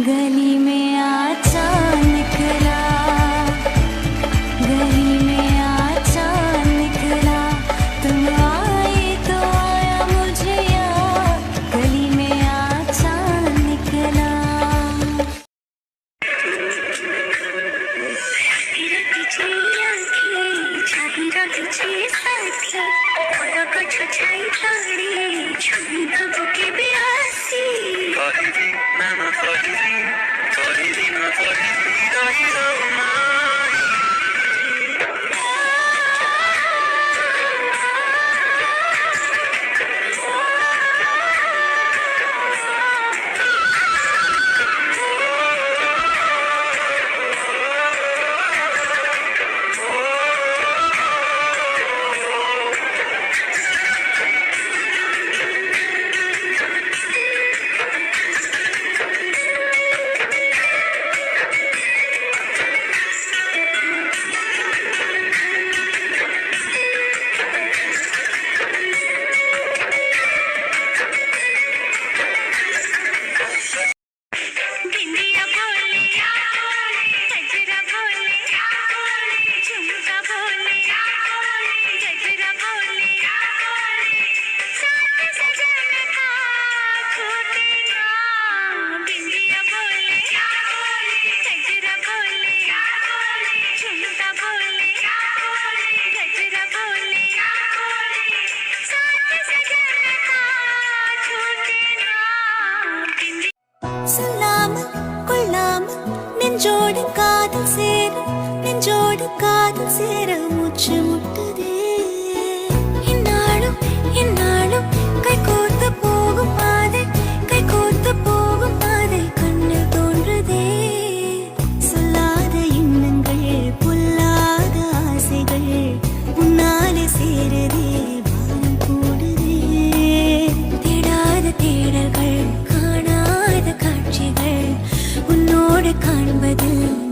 गली में आचा निकला, गली में आचा निकला, तुम आए तो आया मुझे याद, गली में आचा निकला। நெஞ்சோடு காதல் சேர, நெஞ்சோடு காதல் சேர மூச்சு முட்டுதே. என்னாலும் என்னாலும் கை கோர்த்து போகும் பாதை, கை கோர்த்து போகும் பாதை கண்ணில் தோன்றுதே. சொல்லாத எண்ணங்கள், பொல்லாத ஆசைகள் முன்னாலே சேருதே, பாரம் கூடுதே. தேடாத தேடல்கள், காணாத காட்சிகள் உன்னோடு காண்பதில்